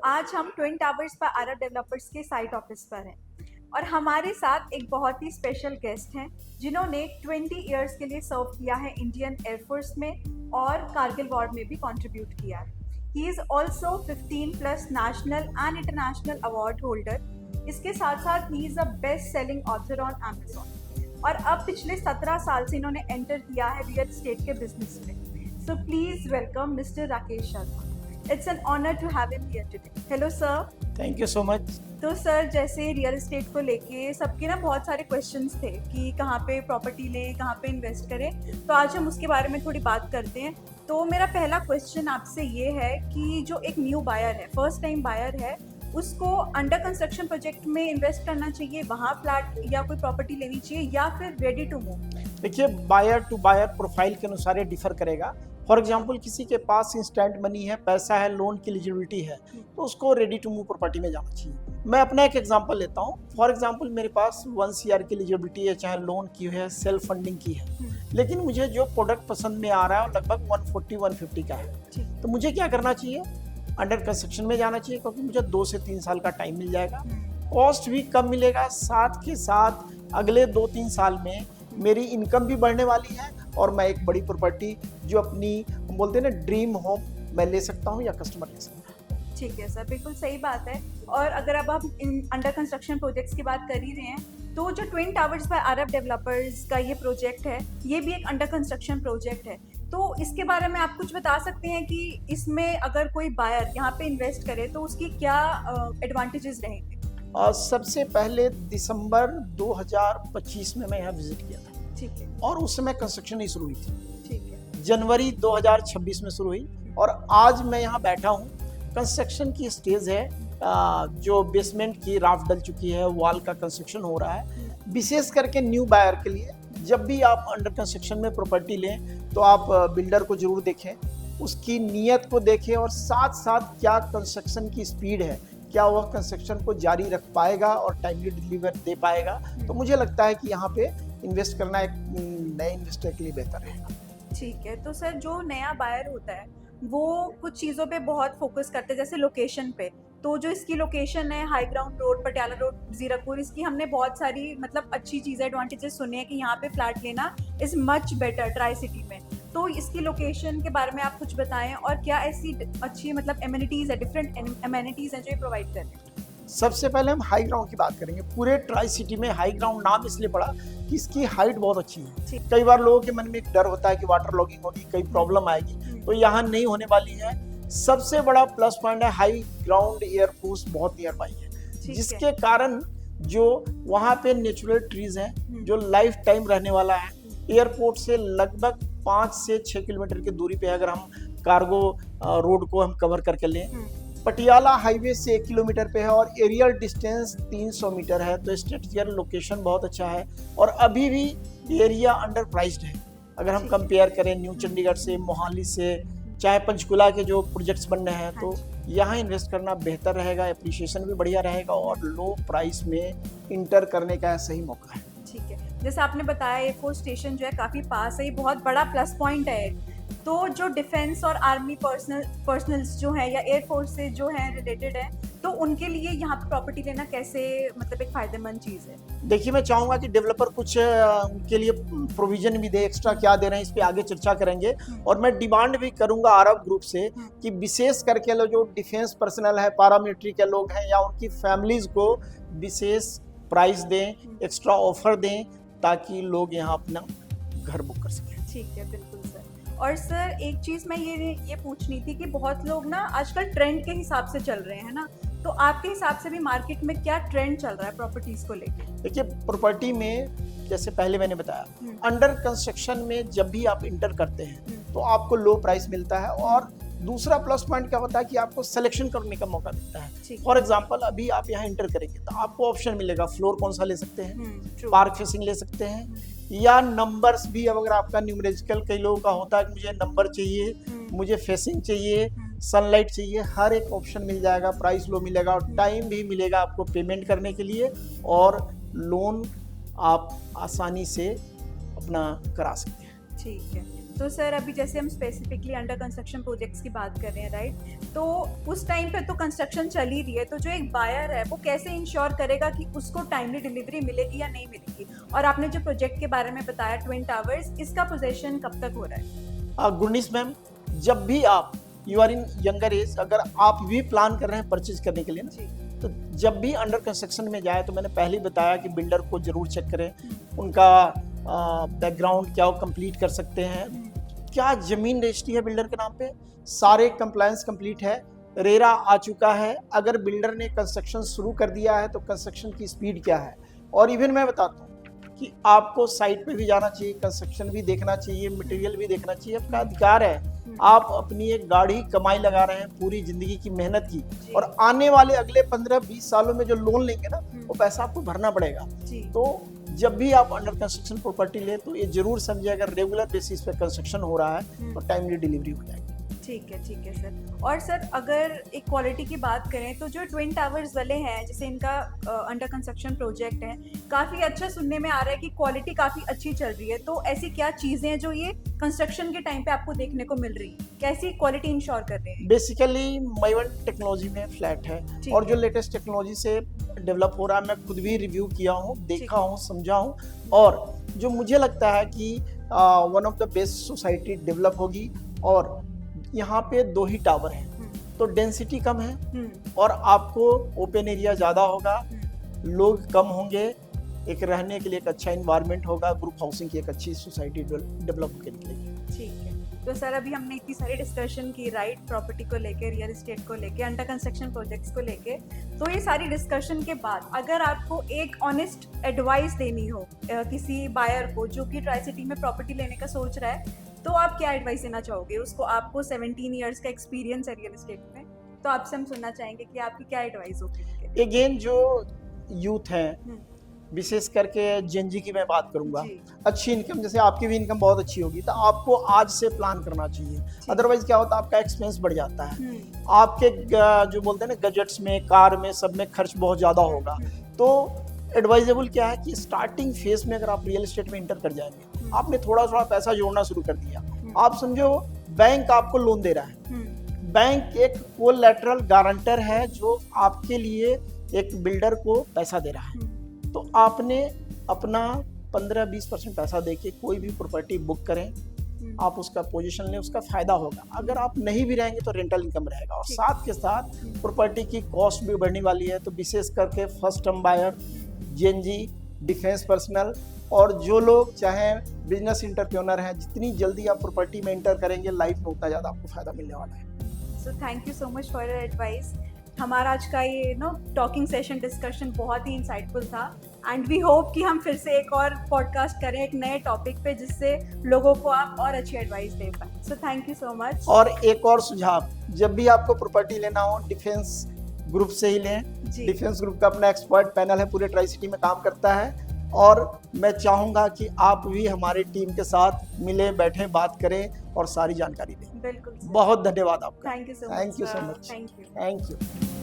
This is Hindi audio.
आज हम ट्विन टावर्स पर आरब डेवलपर्स के साइट ऑफिस पर हैं और हमारे साथ एक बहुत ही स्पेशल गेस्ट हैं जिन्होंने 20 इयर्स के लिए सर्व किया है इंडियन एयरफोर्स में और कारगिल वॉर में भी कंट्रीब्यूट किया है। He is also 15 plus national and international award holder. इसके साथ साथ he is a best selling author on Amazon और अब पिछले 17 साल से इन्होंने एंटर किया है रियल एस्टेट के बिजनेस में। So please welcome mister Rakesh Sharma. It's an honour to have him here today. Hello sir. Thank you so much. तो सर, जैसे रियल एस्टेट को लेके सबके ना बहुत सारे क्वेश्चंस थे कि कहाँ पे प्रॉपर्टी लें, कहाँ पे इन्वेस्ट करें, तो आज हम उसके बारे में थोड़ी बात करते हैं। तो मेरा पहला क्वेश्चन आपसे ये है कि जो एक न्यू बायर है, फर्स्ट टाइम बायर है, उसको अंडर कंस्ट्रक्शन प्रोजेक्ट में इन्वेस्ट करना चाहिए, वहाँ फ्लैट या कोई प्रॉपर्टी लेनी चाहिए, या फिर रेडी टू मूव? देखिए, बायर टू बायर प्रोफाइल के अनुसार ये डिफर करेगा। फॉर एग्जांपल, किसी के पास इंस्टेंट मनी है, पैसा है, लोन की एलिजिबिलिटी है, तो उसको रेडी टू मूव प्रॉपर्टी में जाना चाहिए। मैं अपना एक एग्जांपल लेता हूँ। फॉर एग्जांपल, मेरे पास 1 CR की एलिजिबिलिटी है, चाहे लोन की है, सेल्फ फंडिंग की है, लेकिन मुझे जो प्रोडक्ट पसंद में आ रहा है लगभग 140-150 का है, तो मुझे क्या करना चाहिए? अंडर कंस्ट्रक्शन में जाना चाहिए, क्योंकि मुझे 2 से 3 साल का टाइम मिल जाएगा, कॉस्ट भी कम मिलेगा, साथ के साथ अगले 2-3 साल में मेरी इनकम भी बढ़ने वाली है और मैं एक बड़ी प्रॉपर्टी जो अपनी बोलते हैं ना ड्रीम होम, मैं ले सकता हूँ या कस्टमर ले सकता है। ठीक है सर, बिल्कुल सही बात है। और अगर अब हम अंडर कंस्ट्रक्शन प्रोजेक्ट्स की बात कर ही रहे हैं, तो जो ट्विन टावर्स बाय अरब डेवलपर्स का ये प्रोजेक्ट है, ये भी एक अंडर कंस्ट्रक्शन प्रोजेक्ट है। तो इसके बारे में आप कुछ बता सकते हैं कि इसमें अगर कोई बायर यहाँ पे इन्वेस्ट करे तो उसकी क्या एडवांटेजेस रहेंगे? सबसे पहले दिसंबर 2025 में मैं यहाँ विजिट किया था। ठीक है। और उस समय कंस्ट्रक्शन नहीं शुरू हुई थी। ठीक है। जनवरी 2026 में शुरू हुई और आज मैं यहाँ बैठा हूँ। कंस्ट्रक्शन की स्टेज है, जो बेसमेंट की राफ डल चुकी है, वॉल का कंस्ट्रक्शन हो रहा है। विशेष करके न्यू बायर के लिए, जब भी आप अंडर कंस्ट्रक्शन में प्रॉपर्टी लें तो आप बिल्डर को जरूर देखें, उसकी नीयत को देखें और साथ साथ क्या कंस्ट्रक्शन की स्पीड है, क्या वह कंस्ट्रक्शन को जारी रख पाएगा और टाइमली डिलीवर दे पाएगा। तो मुझे लगता है कि यहाँ पे इन्वेस्ट करना एक नए इन्वेस्टर के लिए बेहतर रहेगा। ठीक है। तो सर, जो नया बायर होता है वो कुछ चीज़ों पे बहुत फोकस करते हैं, जैसे लोकेशन पे। तो जो इसकी लोकेशन है, high ground road, Patiala road, Zirakpur, इसकी हमने बहुत सारी मतलब अच्छी चीज़ें, एडवांटेजेस सुने हैं कि यहाँ पे फ्लैट लेना is much better tri city में। तो इसकी लोकेशन के बारे में आप कुछ बताएं और क्या ऐसी अच्छी मतलब एमिनिटीज़ है, डिफरेंट एमिनिटीज़ हैं जो ये प्रोवाइड कर रहे हैं? सबसे पहले हम हाई ग्राउंड की बात करेंगे। पूरे ट्राई सिटी में हाई ग्राउंड नाम इसलिए पड़ा कि इसकी हाइट बहुत अच्छी है। कई बार लोगों के मन में एक डर होता है कि वाटर लॉगिंग होगी, कई प्रॉब्लम आएगी, तो यहाँ नहीं होने वाली है। सबसे बड़ा प्लस पॉइंट है हाई ग्राउंड एयरफोर्स बहुत नियर बाई है, जिसके कारण जो वहाँ पे नेचुरल ट्रीज हैं जो लाइफ टाइम रहने वाला है। एयरपोर्ट से लगभग 5 से 6 किलोमीटर की दूरी पे अगर हम कार्गो रोड को हम कवर करके लें, पटियाला हाईवे से 1 किलोमीटर पे है और एरियल डिस्टेंस 300 मीटर है, तो स्ट्रेटेजिक लोकेशन बहुत अच्छा है और अभी भी एरिया अंडर प्राइस्ड है। अगर हम कंपेयर करें न्यू चंडीगढ़ से, मोहाली से, चाहे पंचकुला के जो प्रोजेक्ट्स बन रहे हैं, तो यहाँ इन्वेस्ट करना बेहतर रहेगा, एप्रिसिएशन भी बढ़िया रहेगा और लो प्राइस में इंटर करने का सही मौका है। ठीक है। जैसे आपने बताया एयरफोर्स स्टेशन जो है काफ़ी पास है, ये बहुत बड़ा प्लस पॉइंट है। तो जो डिफेंस और आर्मी पर्सनल्स जो हैं या एयरफोर्स से जो हैं रिलेटेड है, तो उनके लिए यहाँ पे प्रॉपर्टी लेना कैसे मतलब एक फ़ायदेमंद चीज़ है? देखिए, मैं चाहूँगा कि डेवलपर कुछ उनके लिए प्रोविजन भी दे, एक्स्ट्रा क्या दे रहे हैं इस पे आगे चर्चा करेंगे। और मैं डिमांड भी करूँगा अरब ग्रुप से कि विशेष करके लोग जो डिफेंस पर्सनल है, पारामिलिट्री के लोग हैं या उनकी फैमिलीज को विशेष प्राइस दें, एक्स्ट्रा ऑफर दें, ताकि लोग यहाँ अपना घर बुक कर सकें। ठीक है, बिल्कुल सर। और सर, एक चीज़ मैं ये पूछनी थी कि बहुत लोग ना आजकल ट्रेंड के हिसाब से चल रहे हैं ना, तो आपके हिसाब से भी मार्केट में क्या ट्रेंड चल रहा है प्रॉपर्टीज को लेकर? देखिए, प्रॉपर्टी में जैसे पहले मैंने बताया, अंडर कंस्ट्रक्शन में जब भी आप इंटर करते हैं तो आपको लो प्राइस मिलता है और दूसरा प्लस पॉइंट क्या होता है कि आपको सिलेक्शन करने का मौका मिलता है। फॉर एग्जांपल, अभी आप यहाँ इंटर करेंगे तो आपको ऑप्शन मिलेगा, फ्लोर कौन सा ले सकते हैं, पार्क फेसिंग ले सकते हैं, या नंबर्स भी। अगर आपका न्यूमेरिकल, कई लोगों का होता है कि मुझे नंबर चाहिए, मुझे फेसिंग चाहिए, सनलाइट चाहिए, हर एक ऑप्शन मिल जाएगा, प्राइस लो मिलेगा और टाइम भी मिलेगा आपको पेमेंट करने के लिए, और लोन आप आसानी से अपना करा सकते हैं। ठीक है। तो सर अभी जैसे हम स्पेसिफिकली अंडर कंस्ट्रक्शन प्रोजेक्ट्स की बात कर रहे हैं, राइट, तो उस टाइम पे तो कंस्ट्रक्शन चल ही रही है, तो जो एक बायर है वो कैसे इंश्योर करेगा कि उसको टाइमली डिलीवरी मिलेगी या नहीं मिलेगी? और आपने जो प्रोजेक्ट के बारे में बताया ट्विन टावर्स, इसका पोजेशन कब तक हो रहा है? गुडनेस मैम, जब भी आप you are in younger age, अगर आप भी प्लान कर रहे हैं परचेज करने के लिए ना, तो जब भी अंडर कंस्ट्रक्शन में जाए तो मैंने पहले ही बताया कि बिल्डर को जरूर चेक करें, उनका बैकग्राउंड क्या वो कंप्लीट कर सकते हैं, क्या ज़मीन रजिस्ट्री है बिल्डर के नाम पे, सारे कंप्लायंस कंप्लीट है, रेरा आ चुका है, अगर बिल्डर ने कंस्ट्रक्शन शुरू कर दिया है तो कंस्ट्रक्शन की स्पीड क्या है। और इवन मैं बताता हूँ कि आपको साइट पे भी जाना चाहिए, कंस्ट्रक्शन भी देखना चाहिए, मटेरियल भी देखना चाहिए, आपका अधिकार है। आप अपनी एक गाढ़ी कमाई लगा रहे हैं, पूरी जिंदगी की मेहनत की, और आने वाले अगले 15-20 सालों में जो लोन लेंगे ना, वो पैसा आपको भरना पड़ेगा। तो जब भी आप अंडर कंस्ट्रक्शन प्रॉपर्टी लें तो ये जरूर समझिए, अगर रेगुलर बेसिस पे कंस्ट्रक्शन हो रहा है तो टाइमली डिलीवरी हो जाएगी। ठीक है सर। और सर अगर एक क्वालिटी की बात करें तो जो ट्विन टावर्स वाले हैं, जैसे इनका अंडर कंस्ट्रक्शन प्रोजेक्ट है, काफ़ी अच्छा सुनने में आ रहा है कि क्वालिटी काफ़ी अच्छी चल रही है, तो ऐसी क्या चीज़ें हैं जो ये कंस्ट्रक्शन के टाइम पे आपको देखने को मिल रही है, कैसी क्वालिटी इंश्योर कर रहे हैं? बेसिकली माइवन टेक्नोलॉजी में फ्लैट है, और जो लेटेस्ट टेक्नोलॉजी से डेवलप हो रहा है, मैं खुद भी रिव्यू किया हूँ, देखा हूँ, समझा हूँ, और जो मुझे लगता है कि one of the best society develop होगी। और यहाँ पे 2 ही टावर हैं, तो डेंसिटी कम है और आपको ओपन एरिया ज़्यादा होगा, लोग कम होंगे, एक रहने के लिए एक अच्छा इन्वायरमेंट होगा, ग्रुप हाउसिंग की एक अच्छी सोसाइटी डेवलप होकर निकलेगी। ठीक है, तो सर अभी हमने इतनी सारी डिस्कशन की, राइट, प्रॉपर्टी को लेके, रियल एस्टेट को लेके, अंडर कंस्ट्रक्शन प्रोजेक्ट्स को लेके, तो ये सारी डिस्कशन के बाद अगर आपको एक ऑनेस्ट एडवाइस देनी हो किसी बायर को जो कि ट्राई सिटी में प्रॉपर्टी लेने का सोच रहा है, तो आप क्या एडवाइस देना चाहोगे उसको? आपको 17 इयर्स का एक्सपीरियंस है रियल एस्टेट में, तो आपसे हम सुनना चाहेंगे कि आपकी क्या एडवाइस होगी? अगेन जो यूथ हैं, विशेष करके जेनजी की मैं बात करूंगा, अच्छी इनकम, जैसे आपकी भी इनकम बहुत अच्छी होगी, तो आपको आज से प्लान करना चाहिए। अदरवाइज क्या होता है, आपका एक्सपेंस बढ़ जाता है, आपके जो बोलते हैं ना गजेट्स में, कार में, सब में खर्च बहुत ज़्यादा होगा। तो एडवाइजेबल क्या है कि स्टार्टिंग फेज में अगर आप रियल एस्टेट में इंटर कर जाएंगे, आपने थोड़ा थोड़ा पैसा जोड़ना शुरू कर दिया, आप समझो बैंक आपको लोन दे रहा है, बैंक एक कोलैटरल गारंटर है जो आपके लिए एक बिल्डर को पैसा दे रहा है, तो आपने अपना 15-20% पैसा देके कोई भी प्रॉपर्टी बुक करें, आप उसका पोजीशन लें, उसका फायदा होगा। अगर आप नहीं भी रहेंगे तो रेंटल इनकम रहेगा, और साथ के साथ प्रॉपर्टी की कॉस्ट भी बढ़ने वाली है। तो विशेष करके first time buyer, gen Z, defence personnel, और जो लोग चाहे बिजनेस इंटरप्रेन्योर हैं, जितनी जल्दी आप प्रॉपर्टी में इंटर करेंगे, लाइफ में उतना ज़्यादा आपको फायदा मिलने वाला है। So thank you so much for your advice. हमारा आज का ये टॉकिंग सेशन डिस्कशन बहुत ही इंसाइटफुल था, एंड वी होप कि हम फिर से एक और पॉडकास्ट करें एक नए टॉपिक पे, जिससे लोगों को आप और अच्छी एडवाइस दे पाएं। So thank you so much. और एक और सुझाव, जब भी आपको प्रॉपर्टी लेना हो, डिफेंस ग्रुप से ही लें। डिफेंस ग्रुप का अपना एक्सपर्ट पैनल है, पूरे ट्राई सिटी में काम करता है, और मैं चाहूँगा कि आप भी हमारी टीम के साथ मिलें, बैठें, बात करें और सारी जानकारी दें। बिल्कुल। बहुत धन्यवाद आपका। Thank you so much. Thank you so much. Thank you. Thank you.